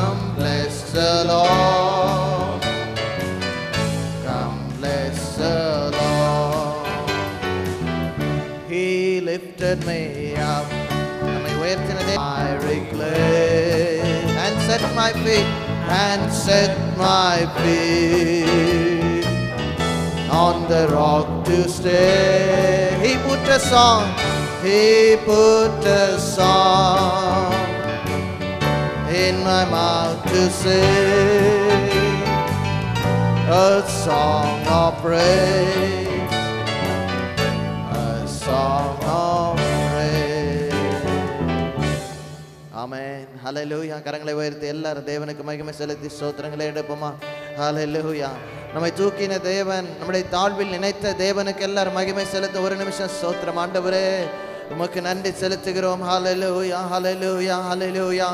Come bless the Lord. Come bless the Lord. He lifted me up. நம்மை உயர்த்தினதே I reclaim and set my feet on the rock to stay. He put a song in my mouth to sing, a song of praise, a song of praise. Amen. Hallelujah. கரங்களை உயர்த்தி எல்லாரும் தேவனுக்கு மகிமை செலுத்தி ஸ்தோத்திரங்களை எடுப்போமா. Hallelujah. நம்மை தூக்கின தேவன், நம்முடைய தாழ்வில் நினைத்த தேவனுக்கு எல்லாரும் மகிமை செலுத்த ஒரு நிமிஷம் ஸ்தோத்திரம். ஆண்டவரே உமக்கு நன்றி செலுத்துகிறோம். Hallelujah, hallelujah, hallelujah.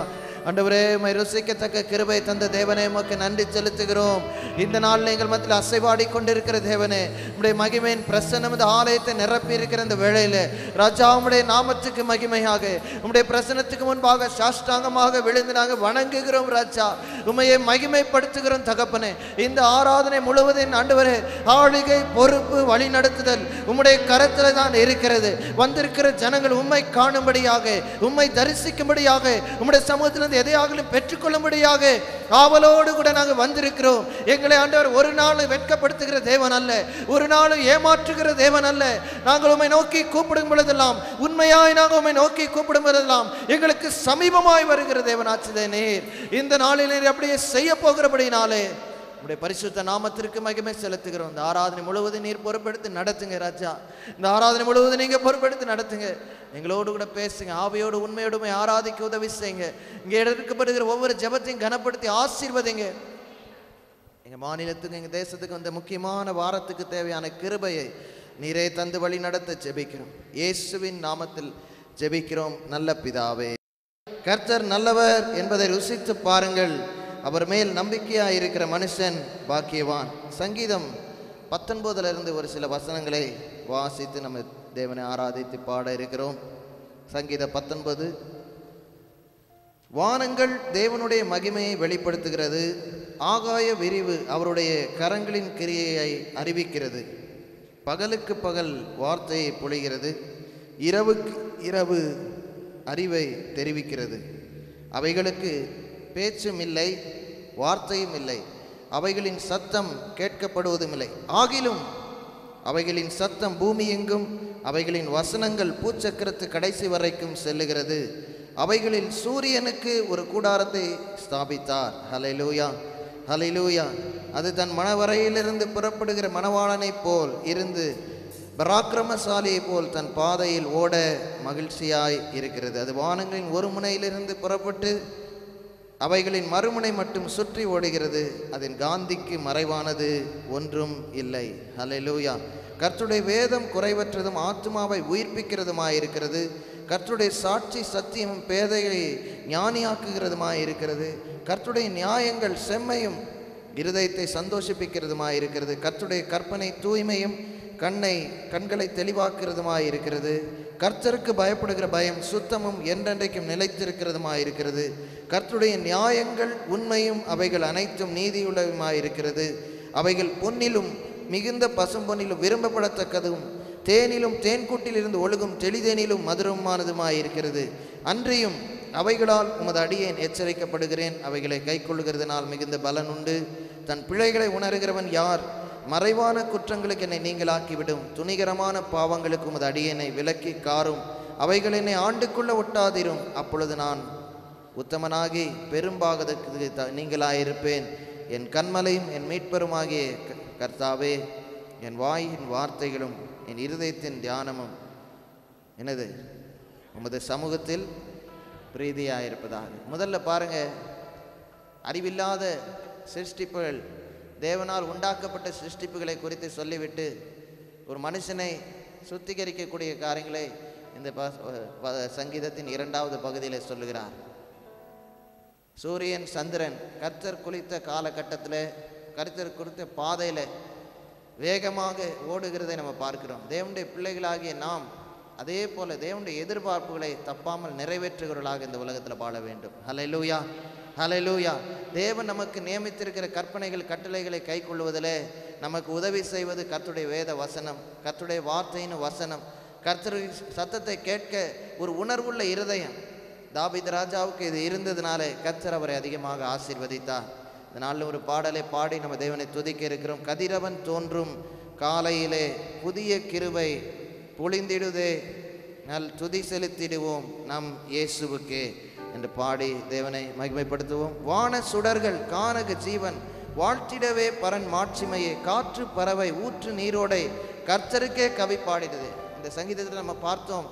ஆண்டவரே உம்மை ருசிக்கத்தக்க கிருபை தந்த தேவனே உமக்கு நன்றி செலுத்துகிறோம். இந்த நாளில் எங்கள் மத்தியில் அசைவாடி கொண்டிருக்கிற தேவனே, உம்முடைய மகிமையின் பிரசன்னம் இந்த ஆலயத்தை நிரப்பி இருக்கிற இந்த வேளையிலே ராஜா உம்முடைய நாமத்துக்கு மகிமையாக உம்முடைய பிரசன்னத்துக்கு முன்பாக சாஷ்டாங்கமாக விழுந்து நாங்கள் வணங்குகிறோம். ராஜா உம்மையை மகிமைப்படுத்துகிறோம் தகப்பனே. இந்த ஆராதனை முழுவதும் ஆண்டவரே ஆளுகை பொறுப்பு வழி நடத்துதல் உம்முடைய கரத்தில் தான் இருக்கிறது. வந்திருக்கிற ஜனங்கள் உம்மை காணும்படியாக உம்மை தரிசிக்கும்படியாக உம்முடைய சமூகத்தில் எதையாகலும் பெற்றுக்கொள்ளும்படியாக ஆவலோடு கூட நாங்கள் வந்திருக்கிறோம். எங்களை ஆண்டவர் ஒரு நாளும் வெட்கப்படுத்துகிற தேவன் அல்ல, ஒரு நாளும் ஏமாற்றுகிற தேவன் அல்ல. நாங்கள் உம்மை நோக்கி கூப்பிடும் பொழுதெல்லாம், உண்மையாய் நாங்கள் உம்மை நோக்கி கூப்பிடும் பொழுதெல்லாம் எங்களுக்கு சமீபமாய் வருகிற தேவன் ஆச்சுதே நீர். இந்த நாளில் நீர் அப்படியே செய்ய போகிறபடினாலே உடைய பரிசுத்த நாமத்திற்கு மகிமை செலுத்துகிறோம். இந்த ஆராதனை முழுவதும் நீர் பொறுப்பெடுத்து நடத்துங்க ராஜா. இந்த ஆராதனை முழுவதும் நீங்க பொறுப்பெடுத்து நடத்துங்க. எங்களோடு கூட பேசுங்க. ஆவியோடு உண்மையோடுமை ஆராதிக்க உதவி செய்யுங்க. இங்கே எடுக்கப்படுகிற ஒவ்வொரு ஜெபத்தையும் கனப்படுத்தி ஆசீர்வதிங்க. எங்க மாநிலத்துக்கு எங்க தேசத்துக்கு அந்த முக்கியமான வாரத்துக்கு தேவையான கிருபையை நீரே தந்து வழி நடத்த ஜெபிக்கிறோம். இயேசுவின் நாமத்தில் ஜெபிக்கிறோம் நல்ல பிதாவே. கர்த்தர் நல்லவர் என்பதை ருசித்து பாருங்கள். அவர் மேல் நம்பிக்கையாக இருக்கிற மனுஷன் பாக்கியவான். சங்கீதம் 19 ஒரு சில வசனங்களை வாசித்து நம்ம தேவனை ஆராதித்து பாட இருக்கிறோம். சங்கீதம் 19. வானங்கள் தேவனுடைய மகிமையை வெளிப்படுத்துகிறது, ஆகாய விரிவு அவருடைய கரங்களின் கிரியையை அறிவிக்கிறது. பகலுக்கு பகல் வார்த்தையை பொழிகிறது, இரவுக்கு இரவு அறிவை தெரிவிக்கிறது. அவைகளுக்கு பேச்சும் இல்லை, வார்த்தையும் இல்லை, அவைகளின் சத்தம் கேட்கப்படுவதும் இல்லை. ஆகிலும் அவைகளின் சத்தம் பூமி எங்கும், அவைகளின் வசனங்கள் பூச்சக்கரத்து கடைசி வரைக்கும் செல்லுகிறது. அவைகளில் சூரியனுக்கு ஒரு கூடாரத்தை ஸ்தாபித்தார். ஹல்லேலூயா, ஹல்லேலூயா. அது தன் மணவரையிலிருந்து புறப்படுகிற மணவாளனை போல் இருந்து பராக்கிரமசாலியை போல் தன் பாதையில் ஓட மகிழ்ச்சியாய் இருக்கிறது. அது வானங்களின் ஒரு முனையிலிருந்து புறப்பட்டு அவைகளின் மறுமுனை மட்டும் சுற்றி ஓடுகிறது. அதன் காந்திக்கு மறைவானது ஒன்றும் இல்லை. ஹல்லேலூயா. கர்த்தருடைய வேதம் குறைவற்றதும் ஆத்துமாவை உயிர்ப்பிக்கிறதுமாயிருக்கிறது. கர்த்தருடைய சாட்சி சத்தியமும் பேதைகளை ஞானியாக்குகிறதுமாயிருக்கிறது. கர்த்தருடைய நியாயங்கள் செம்மையும் இருதயத்தை சந்தோஷிப்பிக்கிறதுமாயிருக்கிறது. கர்த்தருடைய கற்பனை தூய்மையும் கண்களை தெளிவாக்குறதுமாயிருக்கிறது. கர்த்தருக்கு பயப்படுகிற பயம் சுத்தமும் என்றென்றைக்கும் நிலைத்திருக்கிறதுமாயிருக்கிறது. கர்த்தருடைய நியாயங்கள் உண்மையும் அவைகள் அனைத்தும் நீதியுள்ளதுமாயிருக்கிறது. அவைகள் பொன்னிலும் மிகுந்த பசும்பொன்னிலும் விரும்பப்படத்தக்கதும் தேனிலும் தேன்கூட்டிலிருந்து ஒழுகும் தெளிதேனிலும் மதுரமானதுமாயிருக்கிறது. அன்றியும் அவைகளால் உமது அடியேன் எச்சரிக்கப்படுகிறேன். அவைகளை கை கொள்ளுகிறதுனால் மிகுந்த பலன் உண்டு. தன் பிழைகளை உணர்கிறவன் யார்? மறைவான குற்றங்களுக்கு என்னை நீங்களாக்கிவிடும். துணிகரமான பாவங்களுக்கு உமது அடியேனை விலக்கி காரும். அவைகள் என்னை ஆண்டுக்குள்ள ஒட்டாதிரும். அப்பொழுது நான் உத்தமனாகி பெரும்பாகத்துக்கு நீங்களாயிருப்பேன். என் கண்மலையும் என் மீட்பெருமாகிய கர்த்தாவே, என் வாயின் வார்த்தைகளும் என் இருதயத்தின் தியானமும் என்னது உமது சமூகத்தில் பிரீதியாயிருப்பதாக. முதல்ல பாருங்க, அறிவில்லாத சிருஷ்டிப்புகள், தேவனால் உண்டாக்கப்பட்ட சிருஷ்டிப்புகளை குறித்து சொல்லிவிட்டு ஒரு மனுஷனை சுத்திகரிக்கக்கூடிய காரியங்களை இந்த சங்கீதத்தின் 2வது பகுதியில் சொல்லுகிறார். சூரியன் சந்திரன் கர்த்தர் குளித்த காலகட்டத்தில், கர்த்தர் குறித்த பாதையில் வேகமாக ஓடுகிறதை நம்ம பார்க்கிறோம். தேவனுடைய பிள்ளைகளாகிய நாம் அதே போல தேவனுடைய எதிர்பார்ப்புகளை தப்பாமல் நிறைவேற்றுகிறவர்களாக இந்த உலகத்தில் வாழ வேண்டும். ஹல்லேலூயா. ஹல்லேலூயா. தேவன் நமக்கு நியமித்திருக்கிற கற்பனைகள் கட்டளைகளை கை கொள்வதிலே நமக்கு உதவி செய்வது கர்த்தருடைய வேத வசனம், கர்த்தருடைய வார்த்தையின் வசனம், கர்த்தருடைய சத்தத்தை கேட்க ஒரு உணர்வுள்ள இருதயம். தாவீது ராஜாவுக்கு இது இருந்ததுனாலே கர்த்தர் அவரை அதிகமாக ஆசீர்வதித்தார். இந்த நாளில் ஒரு பாடலை பாடி நம்ம தேவனை துதிக்க இருக்கிறோம். கதிரவன் தோன்றும் காலையிலே புதிய கிருபை பொழிந்திடுதே, நல் துதி செலுத்திடுவோம் நம் இயேசுவுக்கே என்று பாடி தேவனை மகிமைப்படுத்துவோம். வான சுடர்கள் கானக ஜீவன் வாழ்த்திடவே பரன் மாட்சிமையே, காற்று பறவை ஊற்று நீரோடை கர்த்தருக்கே கவி பாடிடுது. இந்த சங்கீதத்தில் நம்ம பார்த்தோம்,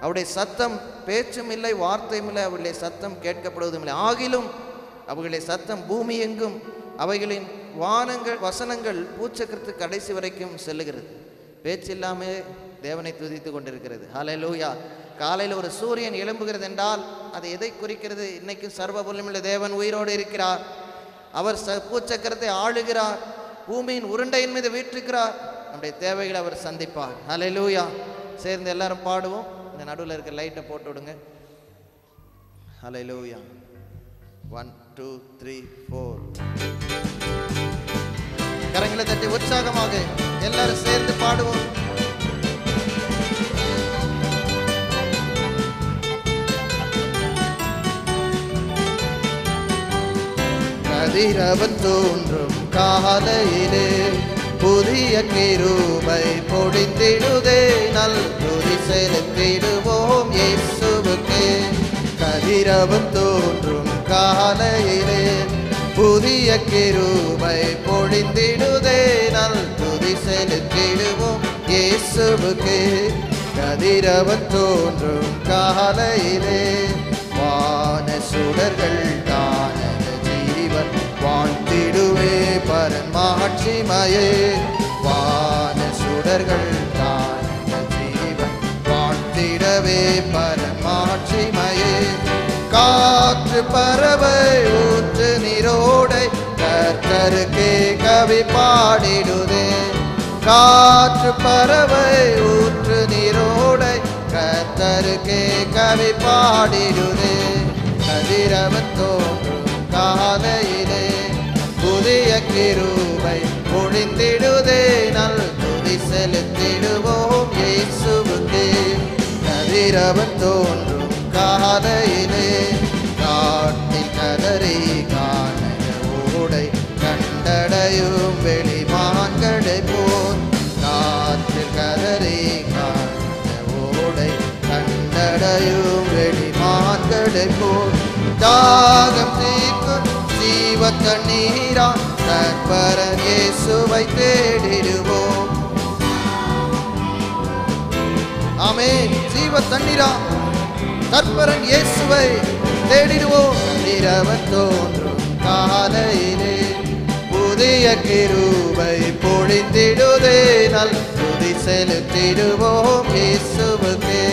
அவருடைய சத்தம் பேச்சும் இல்லை வார்த்தையும் இல்லை, அவருடைய சத்தம் கேட்கப்படுவதும் இல்லை. ஆகிலும் அவர்களுடைய சத்தம் பூமி எங்கும், அவைகளின் வானங்கள் வசனங்கள் பூச்சக்கரத்து கடைசி வரைக்கும் செல்லுகிறது. பேச்சு இல்லாமல் தேவனை துதித்து கொண்டிருக்கிறது. ஹல்லேலூயா. காலையில் ஒரு சூரியன் எழும்புகிறது என்றால் அது எதை குறிக்கிறது? இன்னைக்கு சர்வ வல்லமையுள்ள தேவன் உயிரோடு இருக்கிறார். அவர் பூச்சக்கரத்தை ஆளுகிறார், பூமியின் உருண்டையின் மீது வீற்றிருக்கிறார். நம்முடைய தேவைகளை அவர் சந்திப்பார். ஹல்லேலூயா. சேர்ந்து எல்லாரும் பாடுவோம். இந்த நடுவில் இருக்க லைட்டை போட்டு விடுங்க. ஹல்லேலூயா. 1 2 3 4 கரங்களை தட்டி உற்சாகமாக எல்லாரும் சேர்ந்து பாடுவோம். கதிரவன் தோன்றும் காலையிலே புதிய கிருபை பொழிந்திடுதே, நல் துதி செலுத்திடுவோம் இயேசுவுக்கே. கதிரவன் தோன்றும் காலையிலே புதிய கிருபை பொழிந்திடுதே, நல் துதி செலுத்திடுவோம் இயேசுவுக்கே. கதிரவன் தோன்றும் காலையிலே வான சுடர்கள் கானக ஜீவன் வாழ்த்திடுவே பரன் மாட்சிமையே. வான சுடர்கள் கானக ஜீவன் வாழ்த்திடவே பரன் மாட்சிமையே. காற்று பறவை ஊற்று நீரோடை கர்த்தருக்கே கவி பாடிடுதே. காற்று பறவை ஊற்று நீரோடை கர்த்தருக்கே கவி பாடிடுதே. கதிரவன் தோன்றும் காலையிலே புதிய கிருபை பொழிந்திடுதே, நல் துதி செலுத்திடுவோம் இயேசுவுக்கே. கதிரவன் தோன்றும் காலையிலே காட்டில் கதறி கானக ஓடை கண்டடையும் வெளிமான்களை போல். காற்றில் கதறி கானக ஓடை கண்டடையும் வெளிமான்களை போல். தாகம் தீர்க்கும் ஜீவ தண்ணீரா கர்த்தர் இயேசுவை தேடிடுவோம். ஆமென். ஜீவ தண்ணீரா கர்த்தர் இயேசுவை தேடிடுவோம். கதிரவன் தோன்றும் காலையிலே புதிய கிருபை பொழிந்திடுதே, நல் துதி செலுத்திடுவோம் இயேசுவுக்கே.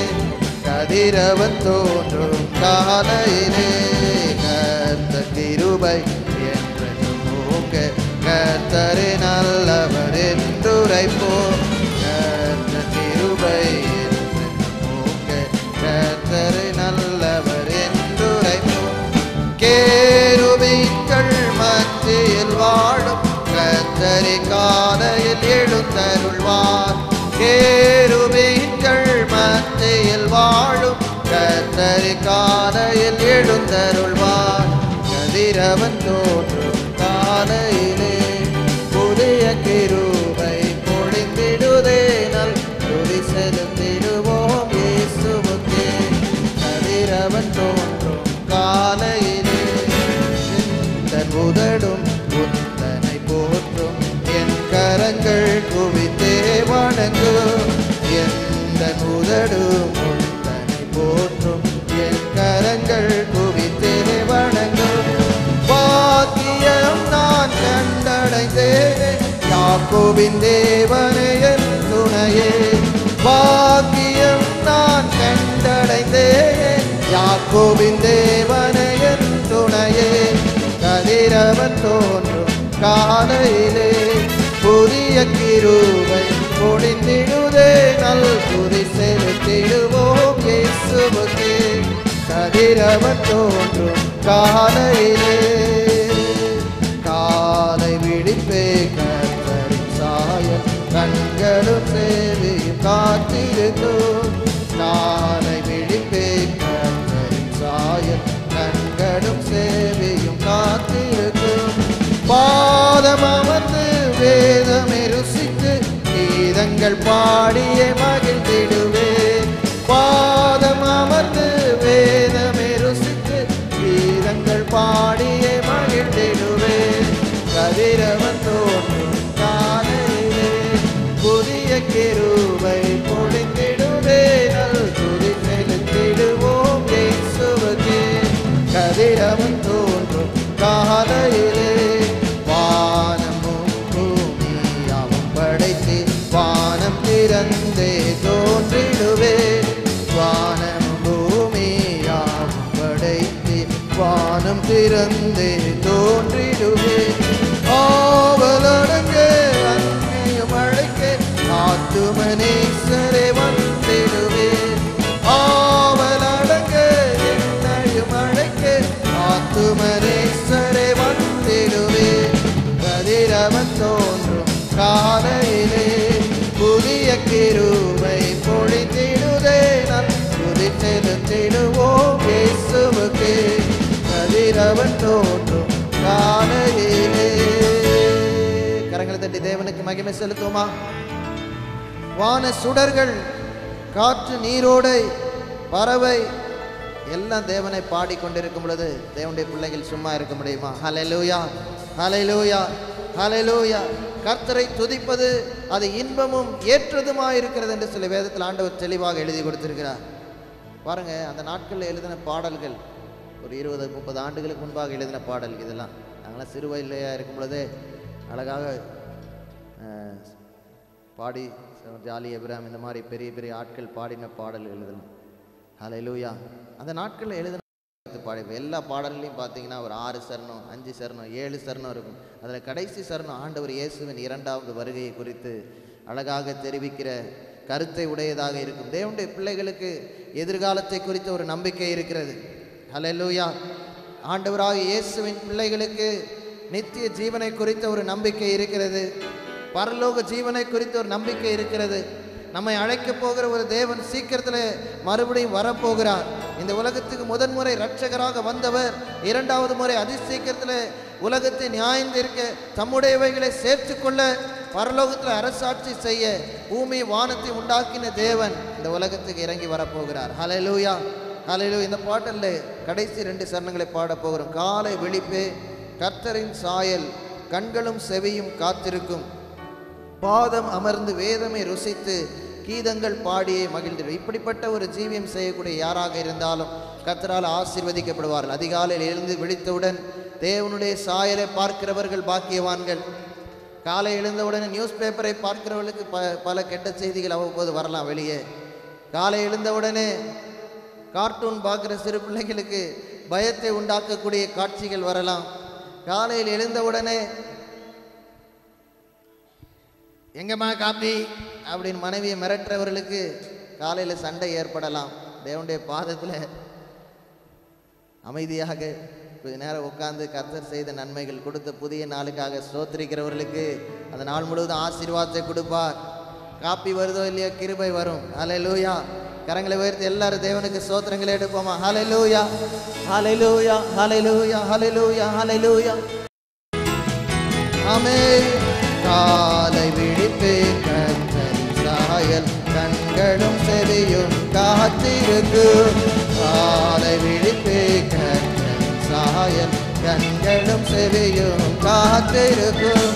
கதிரவன் தோன்றும் காலையிலே கர்த்தர் கிருபை என்றென்றும் ஓங்க, கர்த்தரே நல்லவர் என்றுரைப்போம். கர்த்தர் கிருபை கர்த்தரே நல்லவர் என்றுரைப்போம். கேருபீன்கள் மத்தியில் வாழும் கர்த்தரே காலையில் எழுந்தருள்வார். கேருபீன்கள் மத்தியில் வாழும் கர்த்தரே காலையில் எழுந்தருள்வார். கதிரவன் தோன்றும் காலையிலே புதிய கிருபை பொழிந்திடுதே, நல் துதி செலுத்திடுவோம் இயேசுவுக்கே. கதிரவன் தோன்றும் காலையிலே என் உதடும் உந்தனை போற்றும், என் கரங்கள் குவித்தே வணங்கும். எந்த உதடும் உந்தனை போற்றும், என் கரங்கள் குவித்தே வணங்கும். பாக்கியம் நான் கண்டடைந்தேன் யாக்கோபின் தேவனே என் துணையே. பாக்கியம் நான் கண்டடைந்தேன் யாக்கோபின் தேவனே என் துணையே. கதிரவன் தோன்றும் காலையிலே புதிய கிருபை பொழிந்திடுதே, நல் துதி செலுத்திடுவோம் இயேசுவுக்கே. கதிரவன் தோன்றும் காலையிலே பாடியே மகிழ்ந்திடுவேன். பாதம் அமர்ந்து வேதமே ருசித்து கீதங்கள் பாடியே மகிழ்ந்திடுவேன். கதிரவன் தோன்றும் காலையிலே புதிய கிருபை பொழிந்திடுவேன். துதி செலுத்திடுவோம் இயேசுவுக்கே. கதிரவன் தோன்றும் காலையிலே வானமும் பூமியாவும் படைத்து வானம் திறந்தே தோன்றிடுவேன். வானமும் பூமியாவும் படைத்து வானம் திறந்தே தோன்றிடுவேன். ஆவலடங்க அன்னையும் அழைக்க ஆத்துமனேஸ்வரே வந்திடுவேன். ஆவலடங்க என்னையும் அழைக்க ஆத்துமனேஸ்வரே வந்திடுவேன். கதிரவன் தோன்றும் காலையிலே புதிய கிருபை பொழிந்திடுதே. துதி செலுத்திடுவோம் இயேசுவுக்கே. கதிரவன் தோன்றும் காலையிலே. கரங்களை தட்டி தேவனுக்கு மகிமை செலுத்துவோமா? வான சுடர்கள், காற்று, நீரோடை, பறவை எல்லாம் தேவனை பாடிக்கொண்டிருக்கும் பொழுது தேவனுடைய பிள்ளைகள் சும்மா இருக்க முடியுமா? ஹல்லேலூயா, ஹல்லேலூயா, ஹல்லேலூயா. கர்த்தரை துதிப்பது அது இன்பமும் ஏற்றதுமாய் இருக்கிறது என்று சில வேதத்தில் ஆண்டவர் தெளிவாக எழுதி கொடுத்திருக்கிறார். பாருங்க, அந்த நாட்களில் எழுதின பாடல்கள் ஒரு 20-30 ஆண்டுகளுக்கு முன்பாக எழுதின பாடல். இதெல்லாம் நாங்களாம் சிறு வயதிலேயே இருக்கும் பொழுதே அழகாக பாடி ஜாலி எப்ராம் இந்த மாதிரி பெரிய பெரிய ஆட்கள் பாடின பாடல் எழுதலாம். ஹல்லேலூயா. அந்த நாட்களில் எழுதின பாடி எல்லா பாடல்லையும் பார்த்தீங்கன்னா ஒரு 6 சரணம், 5 சரணம், 7 சரணம் இருக்கும். அதில் கடைசி சரணம் ஆண்டவர் இயேசுவின் 2வது வருகையை குறித்து அழகாக தெரிவிக்கிற கருத்தை உடையதாக இருக்கும். தேவனுடைய பிள்ளைகளுக்கு எதிர்காலத்தை குறித்த ஒரு நம்பிக்கை இருக்கிறது. ஹல்லேலூயா. ஆண்டவராகிய இயேசுவின் பிள்ளைகளுக்கு நித்திய ஜீவனை குறித்த ஒரு நம்பிக்கை இருக்கிறது. பரலோக ஜீவனை குறித்த ஒரு நம்பிக்கை இருக்கிறது. நம்மை அழைக்க போகிற ஒரு தேவன் சீக்கிரத்தில் மறுபடியும் வரப்போகிறார். இந்த உலகத்துக்கு முதன்முறை இரட்சகராக வந்தவர் 2வது முறை அதிசீக்கிரத்தில் உலகத்தை நியாயந்திருக்க தம்முடையவைகளை சேர்த்து கொள்ள பரலோகத்தில் அரசாட்சி செய்ய பூமி வானத்தை உண்டாக்கின தேவன் இந்த உலகத்துக்கு இறங்கி வரப்போகிறார். ஹல்லேலூயா, ஹல்லேலூயா. இந்த பாட்டில் கடைசி 2 சரணங்களை பாட போகிறோம். காலை விழிப்பே கர்த்தரின் சாயல், கண்களும் செவியும் காத்திருக்கும். பாதம் அமர்ந்து வேதமை ருசித்து கீதங்கள் பாடியே மகிழ்ந்திடும். இப்படிப்பட்ட ஒரு ஜீவியம் செய்யக்கூடிய யாராக இருந்தாலும் கர்த்தரால் ஆசீர்வதிக்கப்படுவார்கள். அதிகாலையில் எழுந்து விழித்தவுடன் தேவனுடைய சாயலை பார்க்கிறவர்கள் பாக்கியவான்கள். காலை எழுந்தவுடனே நியூஸ் பேப்பரை பார்க்கிறவர்களுக்கு பல கெட்ட செய்திகள் அவ்வப்போது வரலாம் வெளியே. காலை எழுந்தவுடனே கார்ட்டூன் பார்க்குற சிறு பிள்ளைகளுக்கு பயத்தை உண்டாக்கக்கூடிய காட்சிகள் வரலாம். காலையில் எழுந்தவுடனே எங்கம்மா காப்பி அப்படின்னு மனைவியை மிரட்டுறவர்களுக்கு காலையில் சண்டை ஏற்படலாம். தேவனுடைய பாதத்தில் அமைதியாக கொஞ்ச நேரம் உட்கார்ந்து கர்த்தர் செய்த நன்மைகள் கொடுத்த புதிய நாளுக்காக ஸ்தோத்திரிக்கிறவர்களுக்கு அந்த நாள் முழுவதும் ஆசீர்வாதத்தை கொடுப்பார். காப்பி வருதோ இல்லையோ கிருபை வரும். ஹல்லேலூயா. கரங்களை உயர்த்தி எல்லாரும் தேவனுக்கு ஸ்தோத்திரங்களை எடுப்போமா? ஹல்லேலூயா, ஹல்லேலூயா, ஹல்லேலூயா, ஹல்லேலூயா, ஹல்லேலூயா. ஆமென். காலை விழிப்பே கர்த்தரின் சாயல், கண்களும் செவியும் காத்திருக்கும். காலை விழிப்பே கர்த்தரின் சாயல், கண்களும் செவியும் காத்திருக்கும்.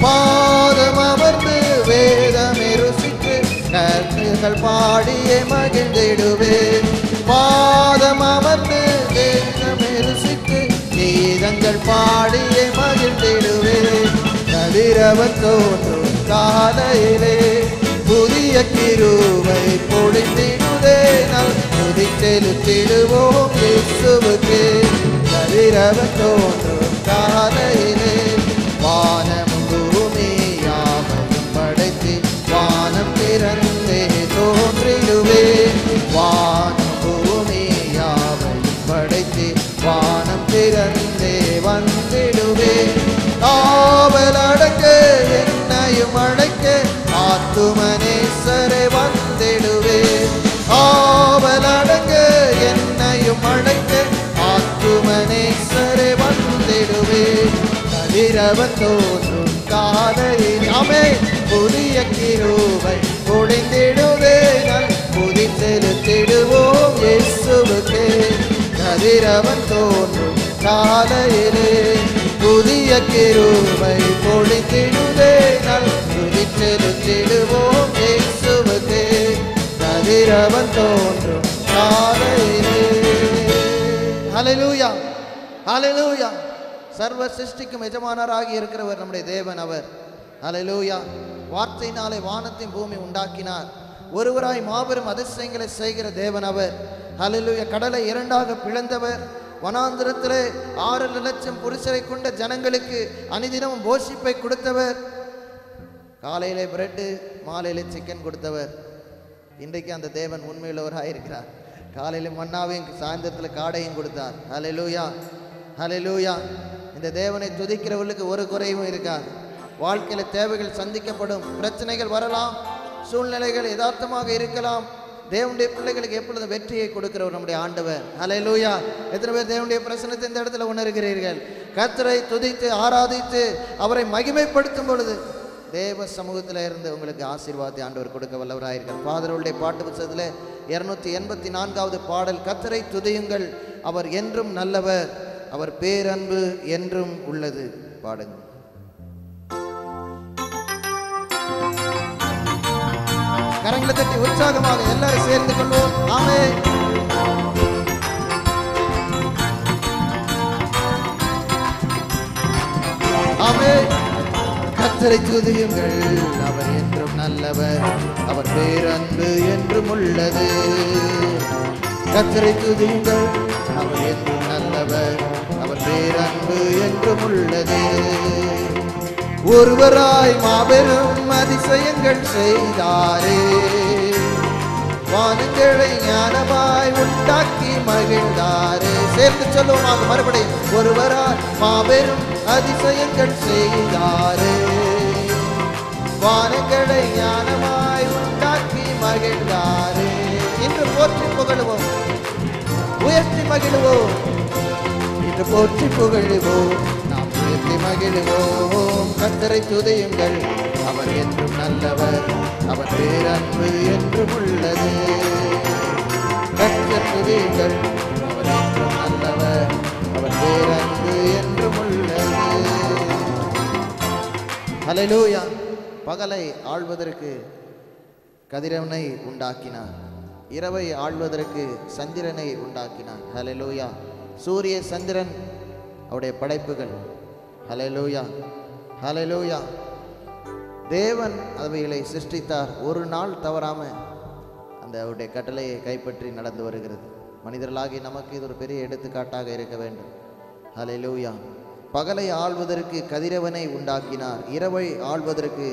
பாதம் அமர்ந்து வேதமே ருசித்து கர்த்தர்கள் பாடியே மகிழ்ந்திடுவேன். பாதம் அமர்ந்து வேதமே ருசித்து கீதங்கள் பாடியே மகிழ்ந்திடுவேன். கதிரவன் தோன்றும் காலையிலே புதிய கிருபை பொழிந்திடுதே. துதி செலுத்திடுவோம் இயேசுவுக்கே. கதிரவன் தோன்றும் காலையிலே வானமும் பூமியாவையும் படைத்து வானம் திறந்தே தோன்றிடுவேன். வானம் பூமியாவையும் படைத்து வானம் திறந்தே வந்திடுவேன். ஆவல் அடங்க என்னையும் அழைக்க ஆத்துமனேஸ்வரே வந்திடுவேன். ஆவல் அடங்க என்னையும் அழைக்க ஆத்துமனேஸ்வரே வந்திடுவேன். கதிரவன் தோன்றும் காலையில் ஆமென் புதிய கிருபை பொழிந்திடுவே நல் புதி செலுத்திடுவோம் இயேசுவுக்கே. கதிரவன் தோன்றும் காலையிலே புதிய கிருபை பொழிந்திடுவே நல் புதி செலுத்திடுவோம் இயேசுவுக்கே. கதிரவன் தோன்றும் காலையிலே. ஹல்லேலூயா, ஹல்லேலூயா. சர்வ சிருஷ்டிக்கும் எஜமானராகி இருக்கிறவர் நம்முடைய தேவன் அவர். ஹல்லேலூயா. வார்த்தையினாலே வானத்தின் பூமி உண்டாக்கினார். ஒருவராய் மாபெரும் அதிசயங்களை செய்கிற தேவன் அவர். ஹல்லேலூயா. கடலை இரண்டாக பிளந்தவர். வனாந்திரத்திலே 6 லட்சம் புருஷரை கொண்ட ஜனங்களுக்கு அனிதினமும் போஷிப்பை கொடுத்தவர். காலையிலே பிரெட்டு, மாலையிலே சிக்கன் கொடுத்தவர். இன்றைக்கு அந்த தேவன் உண்மையுள்ளவராக இருக்கிறார். காலையில மன்னாவையும் சாயந்தரத்தில் காடையும் கொடுத்தார். ஹல்லேலூயா, ஹல்லேலூயா. இந்த தேவனை துதிக்கிறவர்களுக்கு ஒரு குறைவும் இருக்காது. வாழ்க்கையில் தேவைகள் சந்திக்கப்படும், பிரச்சனைகள் வரலாம், சூழ்நிலைகள் யதார்த்தமாக இருக்கலாம். தேவனுடைய பிள்ளைகளுக்கு எப்பொழுதும் வெற்றியை கொடுக்கிறவர் நம்முடைய ஆண்டவர். ஹல்லேலூயா. எத்தனை பேர் தேவனுடைய பிரசன்னத்தை இந்த இடத்துல உணர்கிறீர்கள்? கர்த்தரை துதித்து ஆராதித்து அவரை மகிமைப்படுத்தும் பொழுது தேவ சமூகத்தில் இருந்து உங்களுக்கு ஆசீர்வாதத்தை ஆண்டவர் கொடுக்க வல்லவராயிருக்கிறார். ஃபாதருடைய பாட்டு புத்தகத்தில் 284வது பாடல், கர்த்தரை துதியுங்கள், அவர் என்றும் நல்லவர், அவர் பேரன்பு என்றும் உள்ளது. பாடுங்கள். கரங்களை தட்டி உற்சாகமாக எல்லாரும் சேர்ந்து கொள்வோம். ஆமென். ஆமென். கர்த்தரை துதியுங்கள், அவர் என்றும் நல்லவர், அவர் பேரன்பு என்றும் உள்ளது. கர்த்தரை துதியுங்கள், அவர் என்றும் நல்லவர், அவர் பேரன்பு என்றும் உள்ளது. ஒருவராய் மாபெரும் அதிசயங்கள் செய்தாரே, வானங்களை ஞானமாய் உண்டாக்கி மகிழ்ந்தாரே. சேர்ந்து சொல்லுவோமாக மறுபடியும். ஒருவராய் மாபெரும் அதிசயங்கள் செய்தாரே, வானங்களை ஞானமாய் உண்டாக்கி மகிழ்ந்தாரே. இன்று போற்றி புகழுவோம், உயர்த்தி மகிழ்வோம். இன்று போற்றி புகழுவோம், நாம் உயர்த்தி மகிழ்வோம். கர்த்தரை துதியுங்கள், அவர் என்றும் நல்லவர், அவர் பேரன்பு என்றும் உள்ளது. கர்த்தரை துதியுங்கள், அவர் என்றும் நல்லவர், அவர் பேரன்பு என்றும் உள்ளது. ஹல்லேலூயா. பகலை ஆள்வதற்கு கதிரவனை உண்டாக்கினார், இரவை ஆள்வதற்கு சந்திரனை உண்டாக்கினார். ஹல்லேலூயா. சூரிய சந்திரன் அவருடைய படைப்புகள். ஹல்லேலூயா, ஹல்லேலூயா. தேவன் அவைகளை சிருஷ்டித்தார். ஒரு நாள் தவறாம அந்த அவருடைய கட்டளையை கைப்பற்றி நடந்து வருகிறது. மனிதர்களாகி நமக்கு இது ஒரு பெரிய எடுத்துக்காட்டாக இருக்க வேண்டும். ஹல்லேலூயா. பகலை ஆள்வதற்கு கதிரவனை உண்டாக்கினார், இரவை ஆள்வதற்கு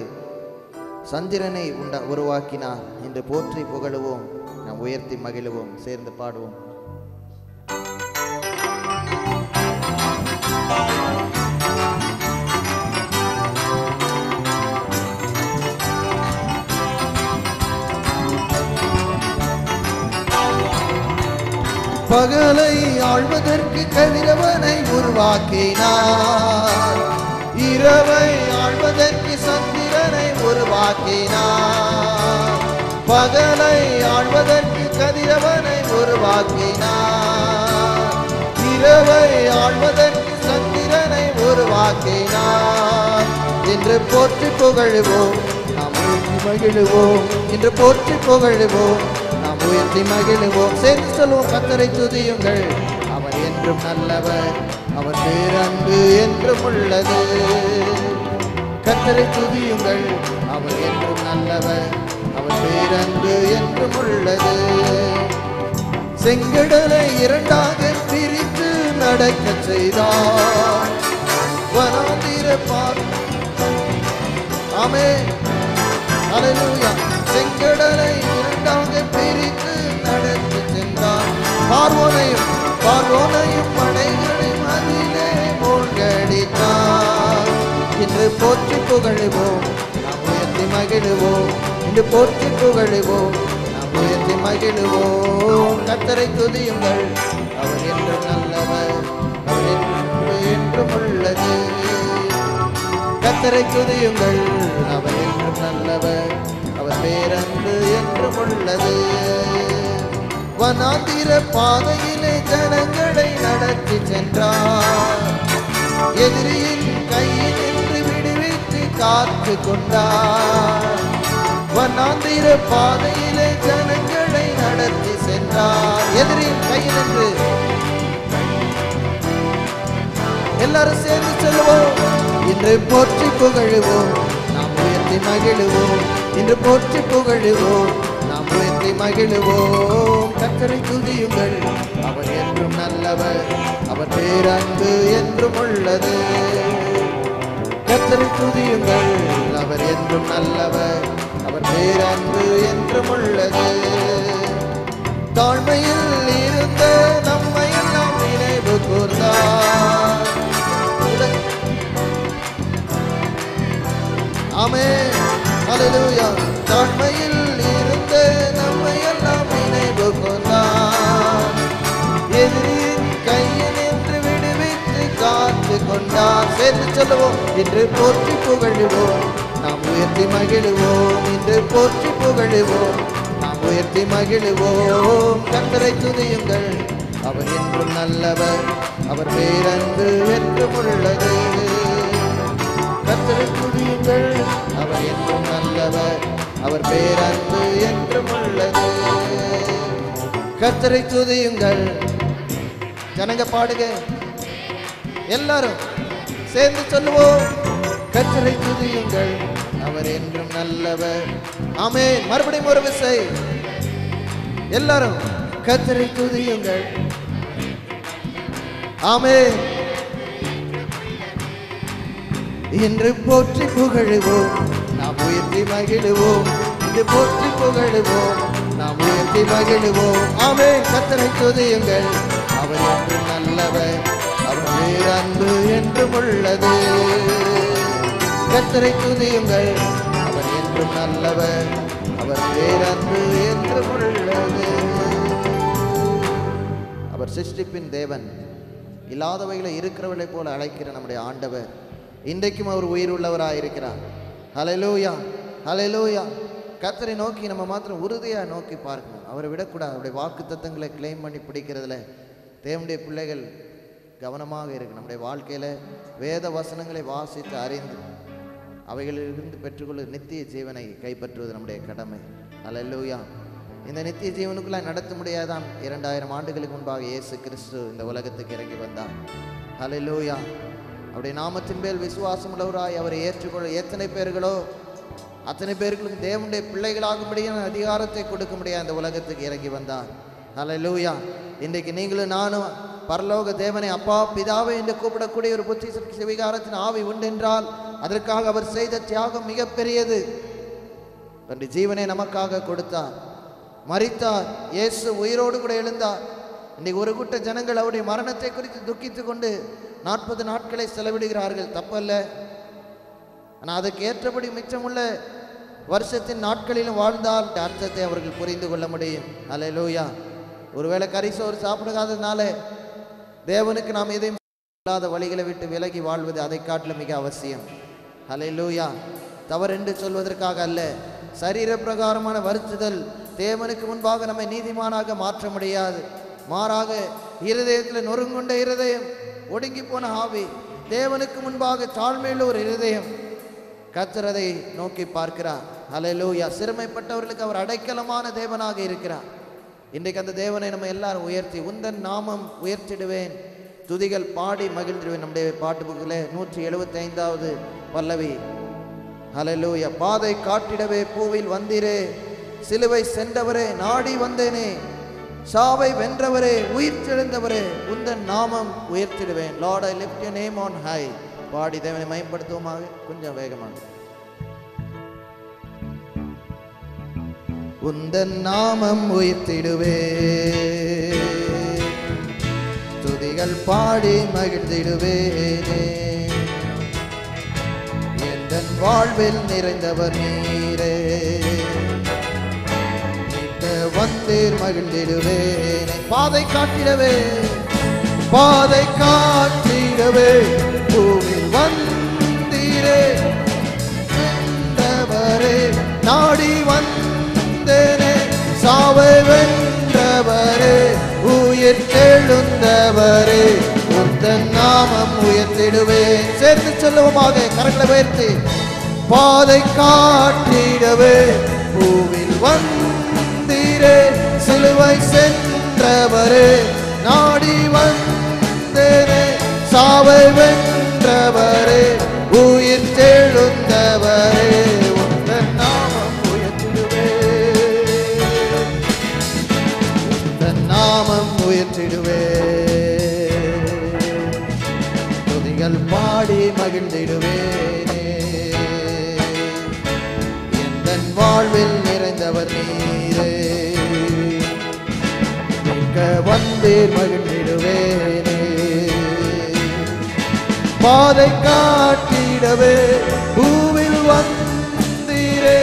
சந்திரனை உருவாக்கினார். இன்று போற்றி புகழுவோம், நாம் உயர்த்தி மகிழுவோம். சேர்ந்து பாடுவோம். பகலை ஆள்வதற்கு கதிரவனை உருவாக்கினார், இரவை ஆள்வதற்கு சந்திரனை உருவாக்கினார். பகலை ஆள்வதற்கு கதிரவனை உருவாக்கினார், இரவை ஆள்வதற்கு சந்திரனை உருவாக்கினார். இன்று போற்றி புகழுவோம், நாம் உயர்த்தி மகிழுவோம். இன்று போற்றி புகழுவோம், நாம் உயர்த்தி மகிழுவோம். சேர்ந்து சொல்வோம். கர்த்தரை துதியுங்கள், அவர் என்றும் நல்லவர், அவர் பேரன்பு என்றும் உள்ளது. கர்த்தரை துதியுங்கள், அவர் என்றும் நல்லவர், அவர் பேரன்பு என்றும் உள்ளது. செங்கடலை இரண்டாக பிரித்து நடக்க செய்தார், வனாந்திர ஆமென். ஹல்லேலூயா. செங்கடலை இரண்டாக பிரித்து நடத்தி சென்றார், பார்வோனையும் படைகளையும் அதிலே மூழ்கடித்தார். இன்று போற்றி புகழுவோம், நாம் உயர்த்தி மகிழுவோம். இன்று போற்றி புகழுவோம், நாம் உயர்த்தி மகிழுவோம். கர்த்தரை துதியுங்கள், அவர் என்றும் நல்லவர், அவர் என்றும் உள்ளது. கர்த்தரை துதியுங்கள், அவர் என்றும் நல்லவர், அவர் பேரன்பு என்றும் உள்ளது. வனாந்திர பாதையிலே ஜனங்களை நடத்தி சென்றார். எதிரியின் கையில் நின்று விடுவித்து காத்து கொண்டார். வனாந்திர பாதையிலே ஜனங்களை நடத்தி சென்றார். எதிரியின் கையில் நின்று எல்லாரும் சேர்ந்து சொல்லுவோம். இன்று போற்றி புகழுவோம், நாம் உயர்த்தி மகிழுவோம். இன்று போற்றி புகழுவோம், நாம் உயர்த்தி மகிழுவோம். கர்த்தரை துதியுங்கள், அவர் என்றும் நல்லவர், அவர் பேரன்பு என்றும் உள்ளது. கர்த்தரை துதியுங்கள், அவர் என்றும் நல்லவர், அவர் பேரன்பு என்றும் உள்ளது. தாழ்மையில் இருந்த நம்மை எல்லாம் நினைவு கூர்ந்தார். ஆமென், ஹல்லேலூயா. தாழ்மையில் இருந்த நம்மை எல்லாம் நினைவு கொண்டார். எதிரியின் கையில் நின்று விடுவித்து காத்து கொண்டார். சேர்ந்து சொல்லுவோம். இன்று போற்றி புகழுவோம், நாம் உயர்த்தி மகிழுவோம். இன்று போற்றி புகழுவோம், நாம் உயர்த்தி மகிழுவோம். கர்த்தரை துதியுங்கள், அவர் என்றும் நல்லவர், அவர் பேரன்பு என்றும் உள்ளது. கர்த்தரை துதியுங்கள், அவர் என்றும் நல்லவர், அவர் பேரன்பு என்றும் உள்ளது. கர்த்தரை துதியுங்கள். ஜனங்க பாடுங்க, எல்லாரும் சேர்ந்து சொல்லுவோம். கர்த்தரை துதியுங்கள், அவர் என்றும் நல்லவர். ஆமென். மறுபடியும் ஒரு விசை எல்லாரும் கர்த்தரை துதியுங்கள். ஆமென். இன்று போற்றி புகழுவோம், நாம் உயர்த்தி மகிழுவோம். இன்று போற்றி புகழுவோம், நாம் உயர்த்தி மகிழுவோம். ஆமென். கர்த்தரை துதியுங்கள், அவர் என்றும் நல்லவர், அவர் பேரன்பு என்றும் உள்ளது. கர்த்தரை துதியுங்கள், அவர் என்றும் நல்லவர், அவர் பேரன்பு என்றும் உள்ளது. அவர் சிருஷ்டிப்பின் தேவன், இல்லாதவைகளை இருக்கிறவர்களை போல அழைக்கிற நம்முடைய ஆண்டவர் இன்றைக்கும் அவர் உயிர் உள்ளவராக இருக்கிறார். ஹல்லேலூயா, ஹல்லேலூயா. கர்த்தரை நோக்கி நம்ம மாத்திரம் உறுதியாக நோக்கி பார்க்கணும், அவரை விடக்கூடாது. அவருடைய வாக்கு தத்தங்களை கிளைம் பண்ணி பிடிக்கிறதுல தேவனுடைய பிள்ளைகள் கவனமாக இருக்கு. நம்முடைய வாழ்க்கையில் வேத வசனங்களை வாசித்து அறிந்து அவைகளிலிருந்து பெற்றுக்கொள்ள நித்திய ஜீவனை கைப்பற்றுவது நம்முடைய கடமை. ஹல்லேலூயா. இந்த நித்திய ஜீவனுக்குள்ள நடத்த முடியாதான் 2000 ஆண்டுகளுக்கு முன்பாக இயேசு கிறிஸ்து இந்த உலகத்துக்கு இறங்கி வந்தார். ஹல்லேலூயா. அவருடைய நாமத்தின் மேல் விசுவாசம் உள்ளவராய் அவரை ஏற்றுக்கொள்ள எத்தனை பேர்களோ அத்தனை பேர்களுக்கு தேவனுடைய பிள்ளைகளாகும்படியான அதிகாரத்தை கொடுக்க முடியாது இந்த உலகத்துக்கு இறங்கி வந்தார். ஹல்லேலூயா. இன்றைக்கு நீங்களும் நானும் பரலோக தேவனை அப்பா பிதாவை என்று கூப்பிடக்கூடிய ஒரு புத்தி சுவிகாரத்தின் ஆவி உண்டென்றால் அதற்காக அவர் செய்த தியாகம் மிகப்பெரியது. தன்னுடைய ஜீவனை நமக்காக கொடுத்தார், மரித்தார், இயேசு உயிரோடு கூட எழுந்தார். இன்றைக்கு ஒரு கூட்ட ஜனங்கள் அவருடைய மரணத்தை குறித்து துக்கித்து கொண்டு 40 நாட்களை செலவிடுகிறார்கள், தப்பல்ல. ஆனால் அதுக்கு ஏற்றபடி மிச்சமுள்ள வருஷத்தின் நாட்களிலும் வாழ்ந்தால் அர்த்தத்தை அவர்கள் புரிந்து கொள்ள முடியும். ஹல்லேலூயா. ஒருவேளை கரிசோறு சாப்பிடாததுனால தேவனுக்கு நாம் எதையும் இல்லாத வழிகளை விட்டு விலகி வாழ்வது அதை காட்டிலும் மிக அவசியம். ஹல்லேலூயா. தவறென்று சொல்வதற்காக அல்ல, சரீர பிரகாரமான வருத்துதல் தேவனுக்கு முன்பாக நம்மை நீதிமானாக மாற்ற முடியாது. மாறாக இருதயத்தில் நொறுங்குண்ட இருதயம், ஒடுங்கி போன ஆவி, தேவனுக்கு முன்பாக தாழ்மையுள்ள ஒரு இருதயம், கர்த்தர் அதை நோக்கி பார்க்கிறார். ஹல்லேலூயா. சிறுமைப்பட்டவர்களுக்கு அவர் அடைக்கலமான தேவனாக இருக்கிறார். இன்றைக்கு அந்த தேவனை நம்ம எல்லாரும் உயர்த்தி உந்தன் நாமம் உயர்த்திடுவேன், துதிகள் பாடி மகிழ்ந்திடுவேன். நம்முடைய பாட்டு புக்கில் 175வது பல்லவி. ஹல்லேலூயா. பாதை காட்டிடவே பூவில் வந்தீரே, சிலுவை சென்றவரே நாடி வந்தேனே, சாவை வென்றவரே உயிர் தெழுந்தவரே உந்தன் நாமம் உயர்த்திடுவேன். Lord I lift your name on high. பாடி தேவனை மகிமைப்படுத்துவோமாக. கொஞ்சம் வேகமாக. உந்தன் நாமம் உயர்த்திடுவே, துதிகள் பாடி மகிழ்ந்திடுவேனே, எந்தன் வாழ்வில் நிறைந்தவர் நீரே, வந்தீர் மகிழ்ந்திடுவேனே. பாதை காட்டிடவே, பாதை காட்டிடவே பூவில் வந்தீரே, நாடி வந்த உயிர்த்தெழுந்தவரே உந்தன் நாமம் உயர்த்திடுவேன். சேர்த்து சொல்லுவோமாக, கரங்களை உயர்த்தி. பாதை காட்டிடவே பூவில் வந்தீரே, சிலுவை சென்றவரே நாடி வந்தேனே, சாவை வென்றவரே உயிர்த்தெழுந்தவரே உந்தன் நாமம் உயர்த்திடுவேன், உந்தன் நாமம் உயர்த்திடுவேன். துதிகள் பாடி மகிழ்ந்திடுவேனே, எந்தன் வாழ்வில் நிறைந்தவர் நீரே, மிக்க வந்தீர் மகிழ்ந்திடுவேனே. பாதை காட்டிடவே பூவில் வந்தீரே,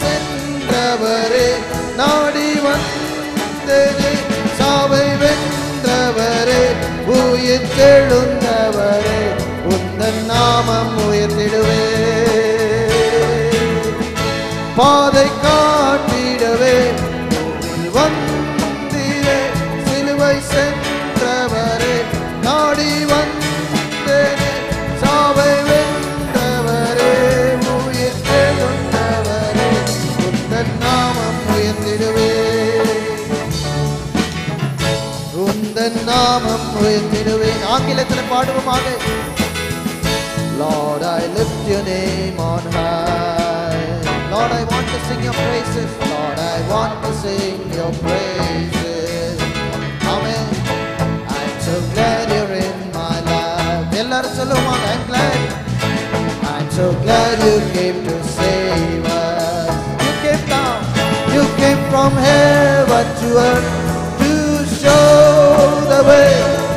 சென்றவரே நாடி வந்தேனே, சாவை வென்றவரே உயிர்த்தெழுந்தவரே உந்தன் நாமம் உயர்த்திடுவே. பாதை காட்டிடவே பூவில் வந்தீரே, சிலுவை சென்றவரே நாடி வந்தேனே, சாவை வென்றவரே உயிர்த்தெழுந்தவரே உந்தன் நாமம் உயர்த்திடுவே, உந்தன் நாமம் உயர்த்திடுவே. ஆங்கிலத்தில் பாடுவோமாக. Lord, I lift your name on high. Lord, I want to sing your praises. Lord, I want to sing your praises. Amen. I'm so glad you're in my life. Ellarum solluvaanga, I'm glad. I'm so glad you came to save us. You came down. You came from heaven to earth to show the way,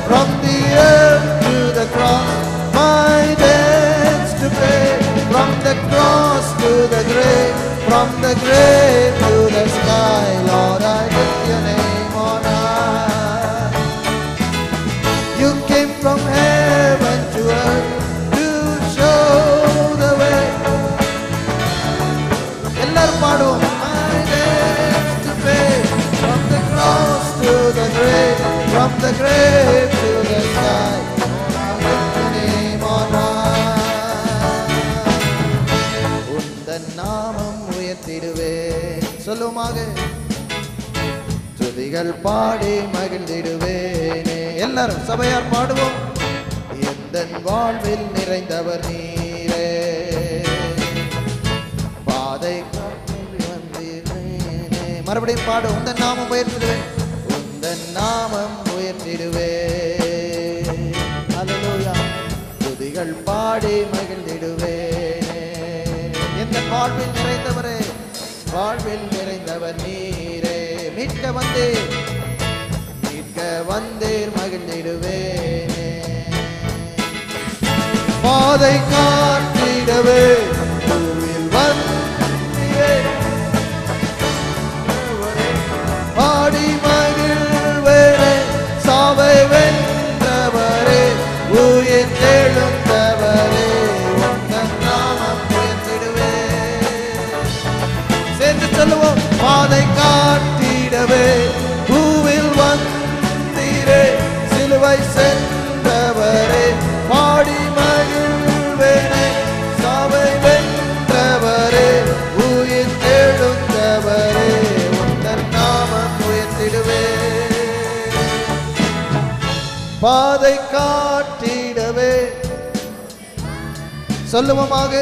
from the earth to the cross, my debts to pay, from the cross to the grave, from the grave to the sky. Lord, I lift your name on high. You came from heaven to earth to show the way. Ellarum paadum. My debts to pay, from the cross to the grave, from the grave to the sky. I lift your name on high. உந்தன் நாமம் உயர்த்திடுவேன். சொல்லுமாக. துதிகள் பாடி மகிழ்ந்திடுவேனே. எல்லாரும் சபையார் பாடுவோம். எந்தன் வாழ்வில் நிறைந்தவர் நீரே, பாதை காட்டி வந்தீரே. மறுபடியும் பாடு. உந்தன் நாமம் உயர்த்திடுவேன், உந்தன் நாமம் உயர்த்திடுவேன். அல்லேலூயா. துதிகள் பாடி மகிழ்ந்திடுவேனே. எந்தன் வாழ்வில் நிறைந்தவரே, வாழ்வில் நிறைந்தவர் நீரே, மீட்க வந்தீர், மீட்க வந்தீர் மகிழ்ந்திடுவேனே. பாதை காட்டிடவே பூவில் வந்தீரே, பாடி மகிழ்வேனே, சாவை வென்றவரே உயிர்த்தெழுந்தவரே உந்தன் நாமம் உயர்த்திடுவேன். சேர்ந்து சொல்லுவோம். பாதை காட்டிடவே பூவில் வந்தீரே, சிலுவை சென்றவரே பாடி மகிழ்வேனே, சாவை வென்றவரே உயிர்த்தெழுந்தவரே உந்தன் நாமம் உயர்த்திடுவேன். பாதை காட்டிடவே சொல்லுவோமாக.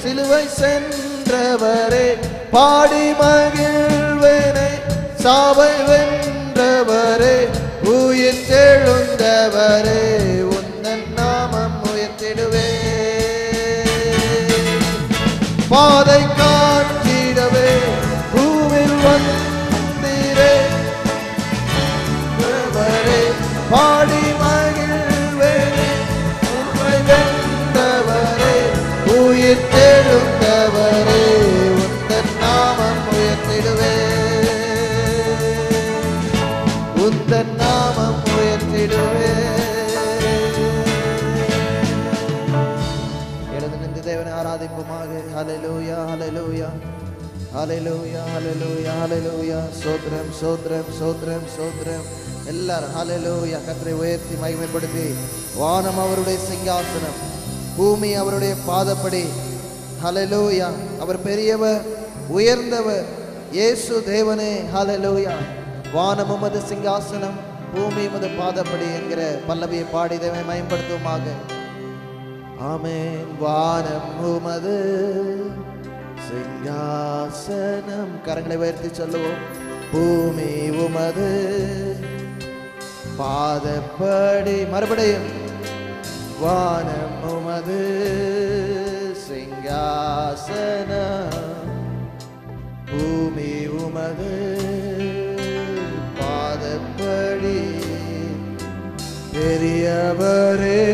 சிலுவை சென்றவரே பாடி மகிழ்வேனே, சாவை வென்றவரே உயிர்த்தெழுந்தவரே உந்தன் நாமம் உயர்த்திடுவேன். பாதை காட்டிடவே பூவில் வந்தீரே, பாடி மகிழ்வேனே, உம்மை வென்றவரே உயிர்த்தெழுந்தவரே உந்தன் நாமம் உயர்த்திடுவேன், உந்தன் நாமம் உயர்த்திடுவேன். எழுந்து நின்று தேவனை ஆராதிப்போமாக. ஹல்லேலூயா, ஹல்லேலூயா, ஹல்லேலூயா, ஹல்லேலூயா, ஹல்லேலூயா. சோத்ரம், சோத்ரம், சோத்ரம், சோத்ரம். எல்லாரும் ஹல்லேலூயா கர்த்தரை உயர்த்தி மகிமைப்படுத்தி. வானம் அவருடைய சிங்காசனம், பூமி அவருடைய பாதப்படி. ஹல்லேலூயா. அவர் பெரியவர், உயர்ந்தவர், இயேசு தேவனே. ஹல்லேலூயா. வானம் உமது சிங்காசனம், பூமி உமது பாதப்படி என்கிற பல்லவியை பாடி தேவனை மகிமைப்படுத்துவோமாக. ஆமென். வானம் உமது சிங்காசனம், கரங்களை உயர்த்தி சொல்லுவோம். பூமி உமது பாதப்படி. மறுபடியும் வானம் உமது சிங்காசனம், பூமி உமது பாதப்படி. பெரியவரே